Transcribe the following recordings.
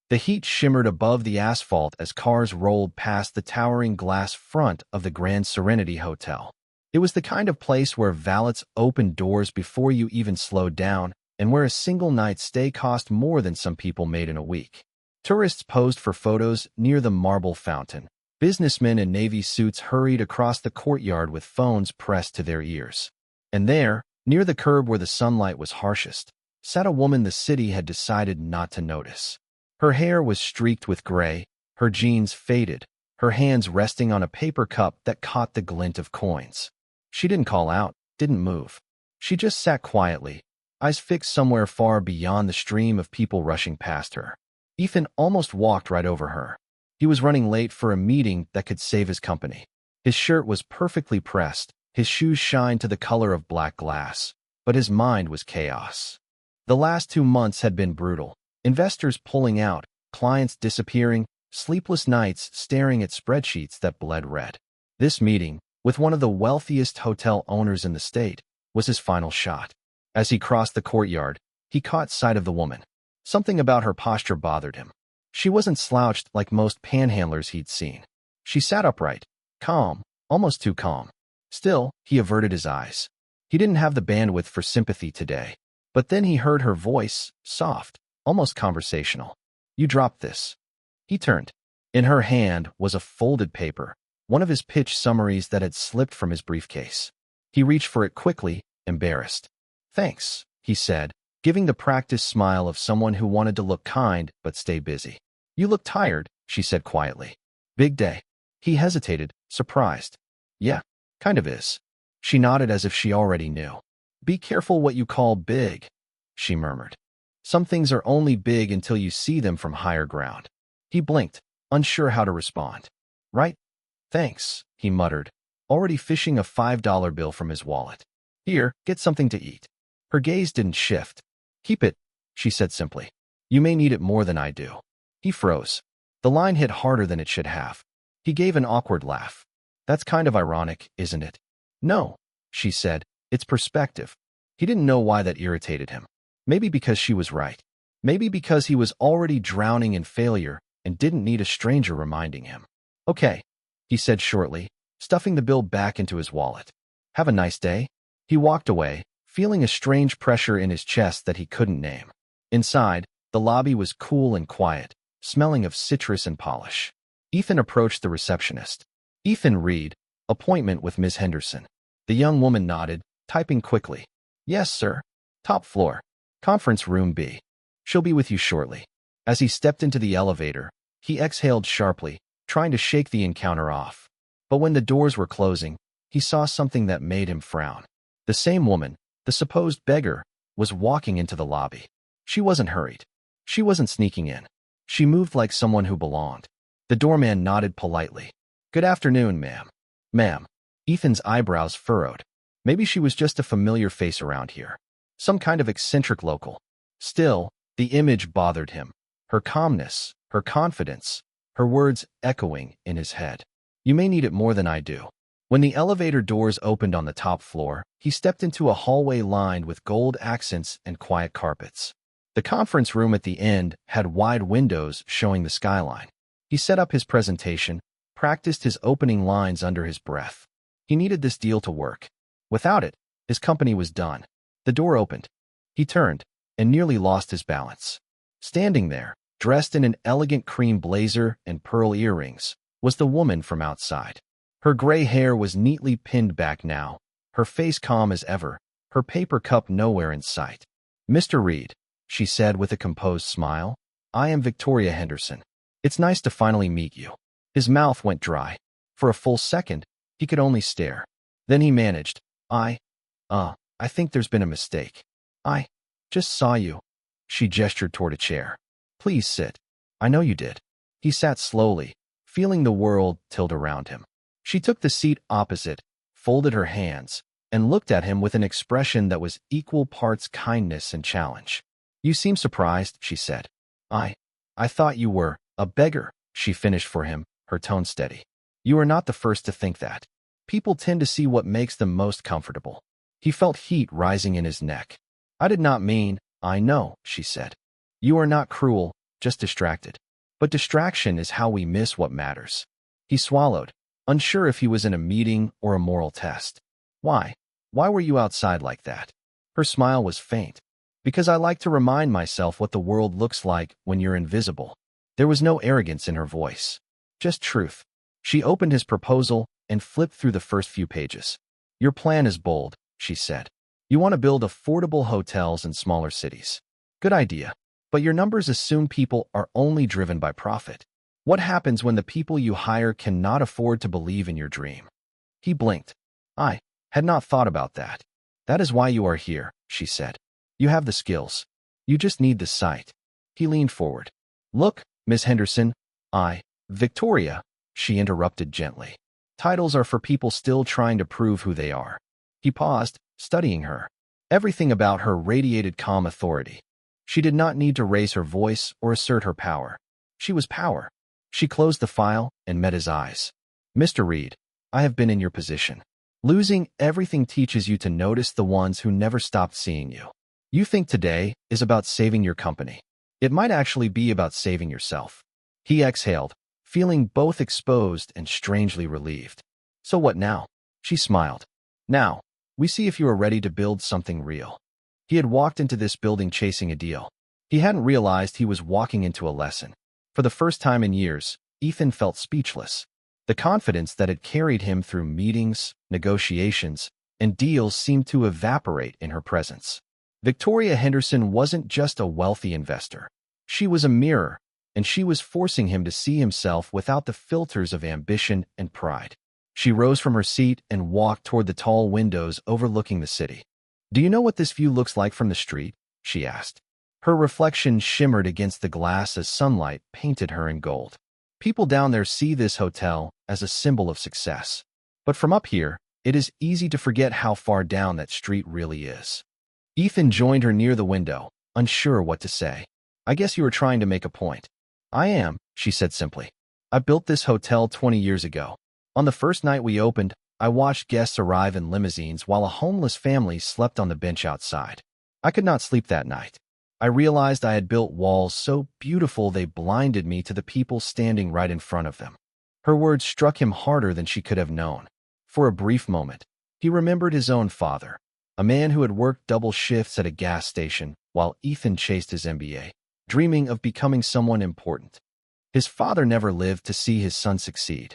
The heat shimmered above the asphalt as cars rolled past the towering glass front of the Grand Serenity Hotel. It was the kind of place where valets opened doors before you even slowed down, and where a single night's stay cost more than some people made in a week. Tourists posed for photos near the marble fountain. Businessmen in navy suits hurried across the courtyard with phones pressed to their ears. And there, near the curb where the sunlight was harshest, sat a woman the city had decided not to notice. Her hair was streaked with gray, her jeans faded, her hands resting on a paper cup that caught the glint of coins. She didn't call out, didn't move. She just sat quietly, eyes fixed somewhere far beyond the stream of people rushing past her. Ethan almost walked right over her. He was running late for a meeting that could save his company. His shirt was perfectly pressed, his shoes shined to the color of black glass, but his mind was chaos. The last 2 months had been brutal. Investors pulling out, clients disappearing, sleepless nights staring at spreadsheets that bled red. This meeting, with one of the wealthiest hotel owners in the state, was his final shot. As he crossed the courtyard, he caught sight of the woman. Something about her posture bothered him. She wasn't slouched like most panhandlers he'd seen. She sat upright, calm, almost too calm. Still, he averted his eyes. He didn't have the bandwidth for sympathy today. But then he heard her voice, soft, almost conversational. "You dropped this." He turned. In her hand was a folded paper, one of his pitch summaries that had slipped from his briefcase. He reached for it quickly, embarrassed. "Thanks," he said, giving the practiced smile of someone who wanted to look kind but stay busy. "You look tired," she said quietly. "Big day." He hesitated, surprised. "Yeah, kind of is." She nodded as if she already knew. "Be careful what you call big," she murmured. "Some things are only big until you see them from higher ground." He blinked, unsure how to respond. "Right? Thanks," he muttered, already fishing a $5 bill from his wallet. "Here, get something to eat." Her gaze didn't shift. "Keep it," she said simply. "You may need it more than I do." He froze. The line hit harder than it should have. He gave an awkward laugh. "That's kind of ironic, isn't it?" "No," she said, "it's perspective." He didn't know why that irritated him. Maybe because she was right. Maybe because he was already drowning in failure and didn't need a stranger reminding him. "Okay," he said shortly, stuffing the bill back into his wallet. "Have a nice day." He walked away, feeling a strange pressure in his chest that he couldn't name. Inside, the lobby was cool and quiet, smelling of citrus and polish. Ethan approached the receptionist. "Ethan Reed, appointment with Ms. Henderson." The young woman nodded, typing quickly. "Yes, sir. Top floor. Conference room B. She'll be with you shortly." As he stepped into the elevator, he exhaled sharply, trying to shake the encounter off. But when the doors were closing, he saw something that made him frown. The same woman, the supposed beggar, was walking into the lobby. She wasn't hurried. She wasn't sneaking in. She moved like someone who belonged. The doorman nodded politely. "Good afternoon, ma'am." "Ma'am." Ethan's eyebrows furrowed. Maybe she was just a familiar face around here. Some kind of eccentric local. Still, the image bothered him. Her calmness, her confidence, her words echoing in his head. "You may need it more than I do." When the elevator doors opened on the top floor, he stepped into a hallway lined with gold accents and quiet carpets. The conference room at the end had wide windows showing the skyline. He set up his presentation, practiced his opening lines under his breath. He needed this deal to work. Without it, his company was done. The door opened. He turned and nearly lost his balance. Standing there, dressed in an elegant cream blazer and pearl earrings, was the woman from outside. Her gray hair was neatly pinned back now, her face calm as ever, her paper cup nowhere in sight. "Mr. Reed," she said with a composed smile, "I am Victoria Henderson. It's nice to finally meet you." His mouth went dry. For a full second, he could only stare. Then he managed, I think there's been a mistake. I just saw you." She gestured toward a chair. "Please sit." "I know you did." He sat slowly, feeling the world tilt around him. She took the seat opposite, folded her hands, and looked at him with an expression that was equal parts kindness and challenge. "You seem surprised," she said. I thought you were a beggar," she finished for him, her tone steady. "You are not the first to think that. People tend to see what makes them most comfortable." He felt heat rising in his neck. "I did not mean—" "I know," she said. "You are not cruel, just distracted. But distraction is how we miss what matters. He swallowed, unsure if he was in a meeting or a moral test. Why? Why were you outside like that? Her smile was faint. Because I like to remind myself what the world looks like when you're invisible. There was no arrogance in her voice. Just truth. She opened his proposal and flipped through the first few pages. Your plan is bold, she said. You want to build affordable hotels in smaller cities. Good idea. But your numbers assume people are only driven by profit. What happens when the people you hire cannot afford to believe in your dream? He blinked. I had not thought about that. That is why you are here, she said. You have the skills. You just need the sight. He leaned forward. Look, Miss Henderson, Victoria, she interrupted gently. Titles are for people still trying to prove who they are. He paused, studying her. Everything about her radiated calm authority. She did not need to raise her voice or assert her power. She was power. She closed the file and met his eyes. Mr. Reed, I have been in your position. Losing everything teaches you to notice the ones who never stopped seeing you. You think today is about saving your company. It might actually be about saving yourself. He exhaled, feeling both exposed and strangely relieved. So what now? She smiled. Now, we see if you are ready to build something real. He had walked into this building chasing a deal. He hadn't realized he was walking into a lesson. For the first time in years, Ethan felt speechless. The confidence that had carried him through meetings, negotiations, and deals seemed to evaporate in her presence. Victoria Henderson wasn't just a wealthy investor. She was a mirror, and she was forcing him to see himself without the filters of ambition and pride. She rose from her seat and walked toward the tall windows overlooking the city. Do you know what this view looks like from the street? She asked. Her reflection shimmered against the glass as sunlight painted her in gold. People down there see this hotel as a symbol of success. But from up here, it is easy to forget how far down that street really is. Ethan joined her near the window, unsure what to say. I guess you were trying to make a point. I am, she said simply. I built this hotel 20 years ago. On the first night we opened, I watched guests arrive in limousines while a homeless family slept on the bench outside. I could not sleep that night. I realized I had built walls so beautiful they blinded me to the people standing right in front of them. Her words struck him harder than she could have known. For a brief moment, he remembered his own father, a man who had worked double shifts at a gas station while Ethan chased his MBA, dreaming of becoming someone important. His father never lived to see his son succeed.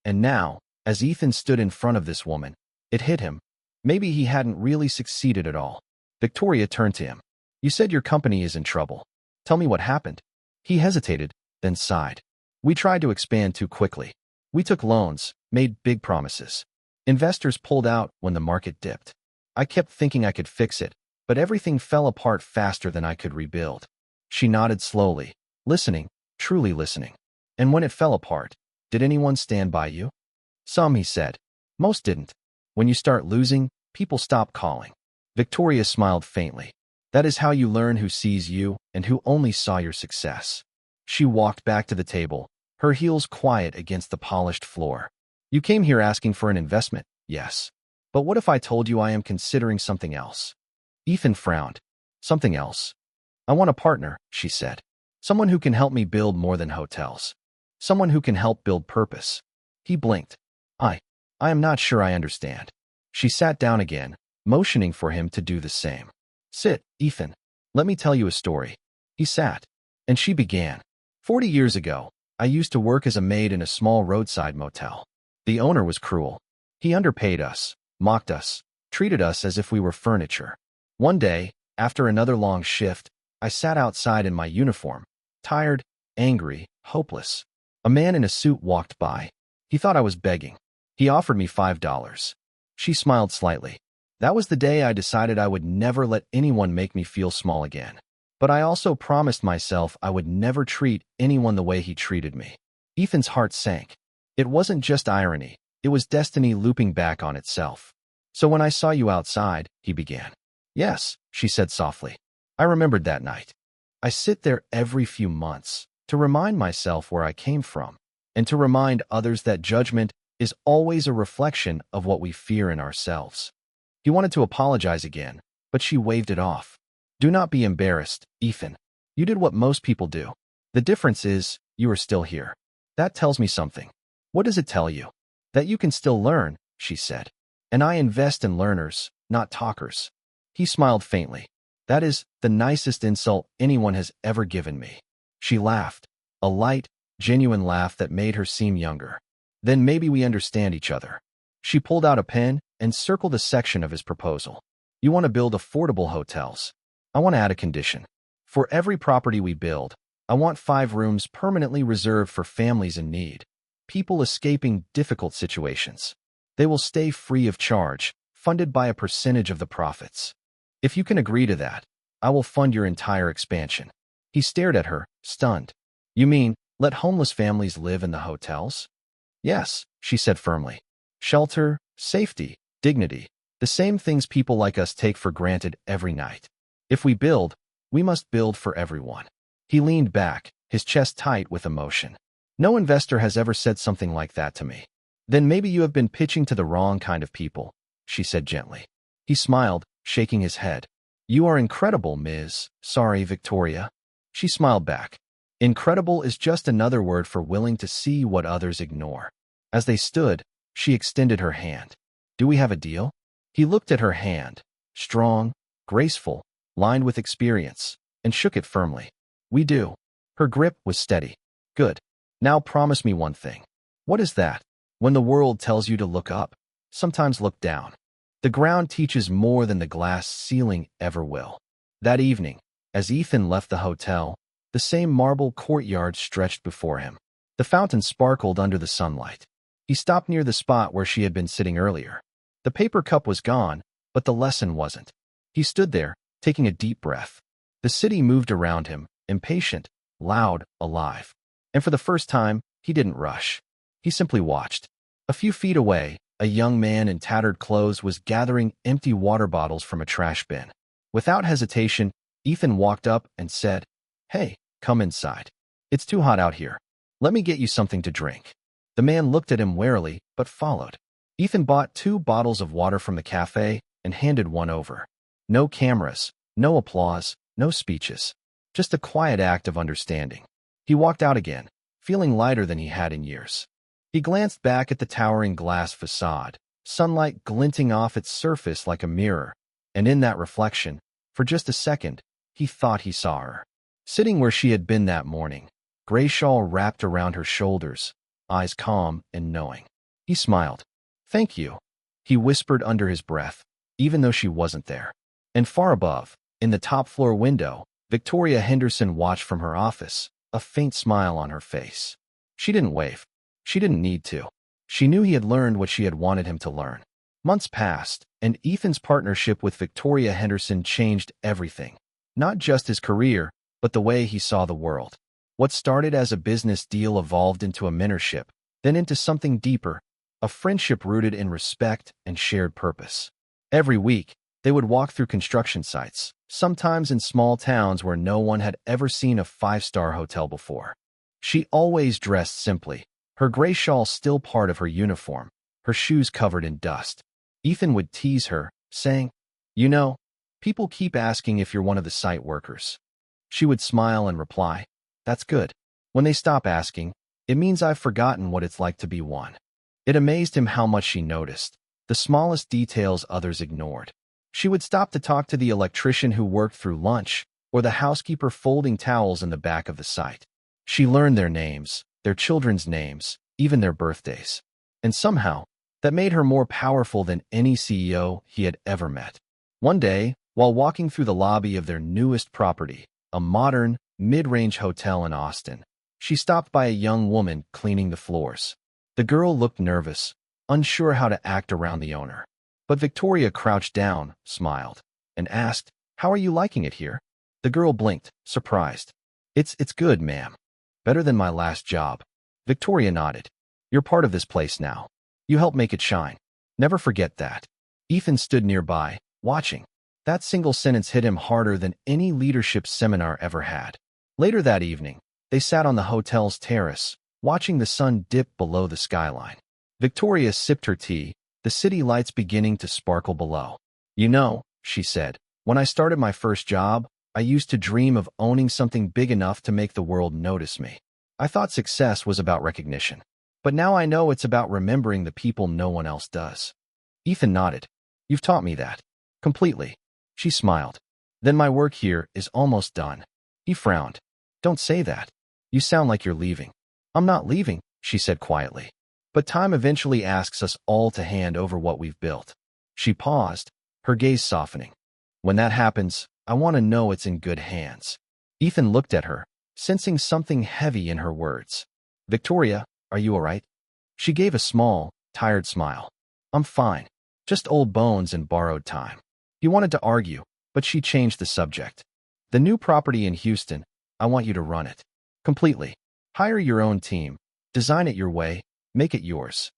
And now, as Ethan stood in front of this woman, it hit him. Maybe he hadn't really succeeded at all. Victoria turned to him. You said your company is in trouble. Tell me what happened. He hesitated, then sighed. We tried to expand too quickly. We took loans, made big promises. Investors pulled out when the market dipped. I kept thinking I could fix it, but everything fell apart faster than I could rebuild. She nodded slowly, listening, truly listening. And when it fell apart, did anyone stand by you? Some, he said. Most didn't. When you start losing, people stop calling. Victoria smiled faintly. That is how you learn who sees you and who only saw your success. She walked back to the table, her heels quiet against the polished floor. You came here asking for an investment, yes. But what if I told you I am considering something else? Ethan frowned. Something else? I want a partner, she said. Someone who can help me build more than hotels. Someone who can help build purpose. He blinked. I am not sure I understand. She sat down again, motioning for him to do the same. Sit, Ethan. Let me tell you a story. He sat, and she began. 40 years ago, I used to work as a maid in a small roadside motel. The owner was cruel. He underpaid us, mocked us, treated us as if we were furniture. One day, after another long shift, I sat outside in my uniform, tired, angry, hopeless. A man in a suit walked by. He thought I was begging. He offered me $5. She smiled slightly. That was the day I decided I would never let anyone make me feel small again. But I also promised myself I would never treat anyone the way he treated me. Ethan's heart sank. It wasn't just irony. It was destiny looping back on itself. So when I saw you outside, he began. Yes, she said softly. I remembered that night. I sit there every few months to remind myself where I came from and to remind others that judgment is always a reflection of what we fear in ourselves. He wanted to apologize again, but she waved it off. Do not be embarrassed, Ethan. You did what most people do. The difference is, you are still here. That tells me something. What does it tell you? That you can still learn, she said. And I invest in learners, not talkers. He smiled faintly. That is the nicest insult anyone has ever given me. She laughed, a light, genuine laugh that made her seem younger. Then maybe we understand each other. She pulled out a pen and circled a section of his proposal. You want to build affordable hotels. I want to add a condition. For every property we build, I want 5 rooms permanently reserved for families in need, people escaping difficult situations. They will stay free of charge, funded by a percentage of the profits. If you can agree to that, I will fund your entire expansion. He stared at her, stunned. You mean, let homeless families live in the hotels? Yes, she said firmly. Shelter, safety, dignity, the same things people like us take for granted every night. If we build, we must build for everyone. He leaned back, his chest tight with emotion. No investor has ever said something like that to me. Then maybe you have been pitching to the wrong kind of people, she said gently. He smiled, shaking his head. You are incredible, Ms. Sorry, Victoria. She smiled back. Incredible is just another word for willing to see what others ignore. As they stood, she extended her hand. Do we have a deal? He looked at her hand, strong, graceful, lined with experience, and shook it firmly. We do. Her grip was steady. Good. Now promise me one thing. What is that? When the world tells you to look up, sometimes look down. The ground teaches more than the glass ceiling ever will. That evening, as Ethan left the hotel, the same marble courtyard stretched before him. The fountain sparkled under the sunlight. He stopped near the spot where she had been sitting earlier. The paper cup was gone, but the lesson wasn't. He stood there, taking a deep breath. The city moved around him, impatient, loud, alive. And for the first time, he didn't rush. He simply watched. A few feet away, a young man in tattered clothes was gathering empty water bottles from a trash bin. Without hesitation, Ethan walked up and said, Hey, come inside. It's too hot out here. Let me get you something to drink. The man looked at him warily, but followed. Ethan bought 2 bottles of water from the cafe and handed one over. No cameras, no applause, no speeches. Just a quiet act of understanding. He walked out again, feeling lighter than he had in years. He glanced back at the towering glass facade, sunlight glinting off its surface like a mirror, and in that reflection, for just a second, he thought he saw her. Sitting where she had been that morning, gray shawl wrapped around her shoulders, eyes calm and knowing. He smiled. Thank you, he whispered under his breath, even though she wasn't there. And far above, in the top-floor window, Victoria Henderson watched from her office, a faint smile on her face. She didn't wave. She didn't need to. She knew he had learned what she had wanted him to learn. Months passed, and Ethan's partnership with Victoria Henderson changed everything. Not just his career, but the way he saw the world. What started as a business deal evolved into a mentorship, then into something deeper, a friendship rooted in respect and shared purpose. Every week, they would walk through construction sites, sometimes in small towns where no one had ever seen a 5-star hotel before. She always dressed simply, her gray shawl still part of her uniform, her shoes covered in dust. Ethan would tease her, saying, You know, people keep asking if you're one of the site workers. She would smile and reply, That's good. When they stop asking, it means I've forgotten what it's like to be one. It amazed him how much she noticed, the smallest details others ignored. She would stop to talk to the electrician who worked through lunch, or the housekeeper folding towels in the back of the site. She learned their names, their children's names, even their birthdays. And somehow, that made her more powerful than any CEO he had ever met. One day, while walking through the lobby of their newest property, a modern, mid-range hotel in Austin, she stopped by a young woman cleaning the floors. The girl looked nervous, unsure how to act around the owner. But Victoria crouched down, smiled, and asked, How are you liking it here? The girl blinked, surprised. It's good, ma'am. Better than my last job. Victoria nodded. You're part of this place now. You help make it shine. Never forget that. Ethan stood nearby, watching. That single sentence hit him harder than any leadership seminar ever had. Later that evening, they sat on the hotel's terrace, watching the sun dip below the skyline. Victoria sipped her tea, the city lights beginning to sparkle below. You know, she said, when I started my first job, I used to dream of owning something big enough to make the world notice me. I thought success was about recognition. But now I know it's about remembering the people no one else does. Ethan nodded. You've taught me that. Completely. She smiled. Then my work here is almost done. He frowned. Don't say that. You sound like you're leaving. I'm not leaving, she said quietly. But time eventually asks us all to hand over what we've built. She paused, her gaze softening. When that happens, I want to know it's in good hands. Ethan looked at her, sensing something heavy in her words. Victoria, are you all right? She gave a small, tired smile. I'm fine. Just old bones and borrowed time. He wanted to argue, but she changed the subject. The new property in Houston, I want you to run it. Completely. Hire your own team. Design it your way. Make it yours.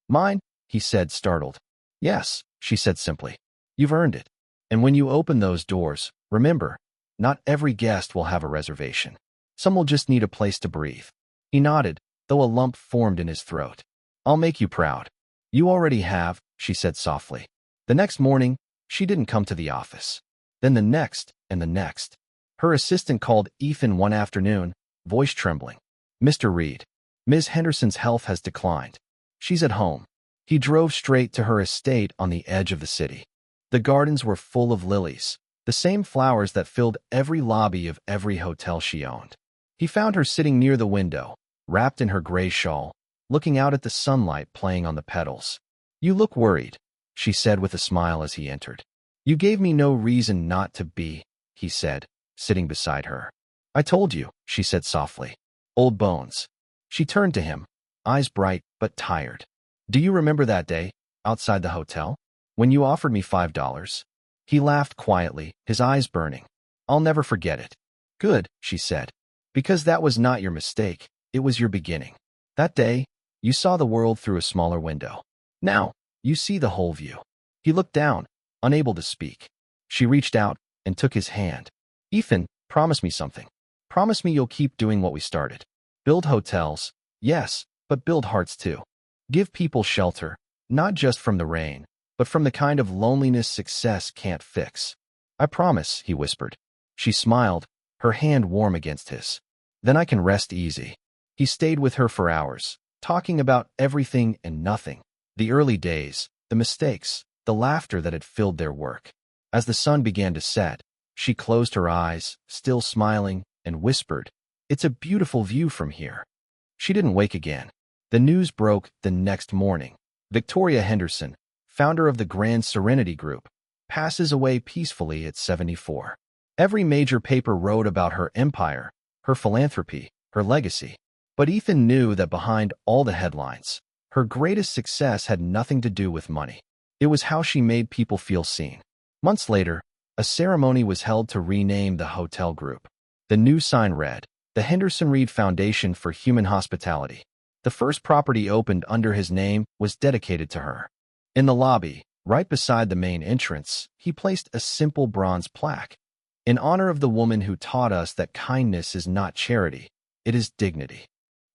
Mine? He said, startled. Yes, she said simply. You've earned it. And when you open those doors, remember, not every guest will have a reservation. Some will just need a place to breathe. He nodded, though a lump formed in his throat. I'll make you proud. You already have, she said softly. The next morning, she didn't come to the office. Then the next, and the next. Her assistant called Ethan one afternoon, voice trembling. Mr. Reed, Ms. Henderson's health has declined. She's at home. He drove straight to her estate on the edge of the city. The gardens were full of lilies, the same flowers that filled every lobby of every hotel she owned. He found her sitting near the window, wrapped in her gray shawl, looking out at the sunlight playing on the petals. You look worried, she said with a smile as he entered. You gave me no reason not to be, he said, sitting beside her. I told you, she said softly. Old bones. She turned to him, eyes bright but tired. Do you remember that day, outside the hotel, when you offered me $5? He laughed quietly, his eyes burning. I'll never forget it. Good, she said. Because that was not your mistake, it was your beginning. That day, you saw the world through a smaller window. Now, you see the whole view. He looked down, unable to speak. She reached out and took his hand. Ethan, promise me something. Promise me you'll keep doing what we started. Build hotels, yes, but build hearts too. Give people shelter, not just from the rain, but from the kind of loneliness success can't fix. I promise, he whispered. She smiled, her hand warm against his. Then I can rest easy. He stayed with her for hours, talking about everything and nothing. The early days, the mistakes, the laughter that had filled their work. As the sun began to set, she closed her eyes, still smiling, and whispered, It's a beautiful view from here. She didn't wake again. The news broke the next morning. Victoria Henderson, founder of the Grand Serenity Group, passes away peacefully at 74. Every major paper wrote about her empire, her philanthropy, her legacy. But Ethan knew that behind all the headlines, her greatest success had nothing to do with money. It was how she made people feel seen. Months later, a ceremony was held to rename the hotel group. The new sign read, The Henderson Reed Foundation for Human Hospitality. The first property opened under his name was dedicated to her. In the lobby, right beside the main entrance, he placed a simple bronze plaque. In honor of the woman who taught us that kindness is not charity, it is dignity.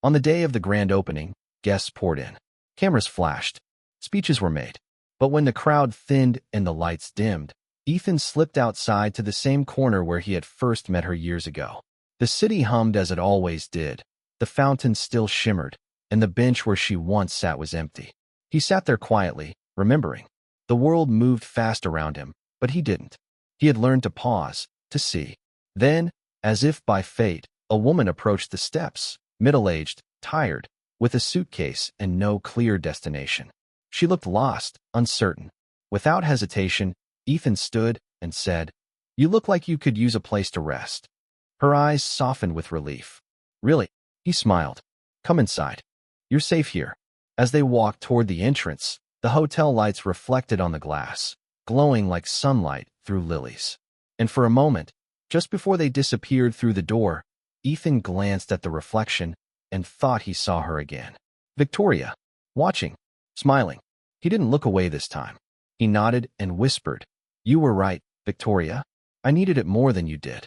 On the day of the grand opening, guests poured in. Cameras flashed. Speeches were made. But when the crowd thinned and the lights dimmed, Ethan slipped outside to the same corner where he had first met her years ago. The city hummed as it always did. The fountain still shimmered, and the bench where she once sat was empty. He sat there quietly, remembering. The world moved fast around him, but he didn't. He had learned to pause, to see. Then, as if by fate, a woman approached the steps, middle-aged, tired, with a suitcase and no clear destination. She looked lost, uncertain. Without hesitation, Ethan stood and said, You look like you could use a place to rest. Her eyes softened with relief. Really? He smiled. Come inside. You're safe here. As they walked toward the entrance, the hotel lights reflected on the glass, glowing like sunlight through lilies. And for a moment, just before they disappeared through the door, Ethan glanced at the reflection and thought he saw her again. Victoria, watching, smiling. He didn't look away this time. He nodded and whispered, You were right, Victoria. I needed it more than you did.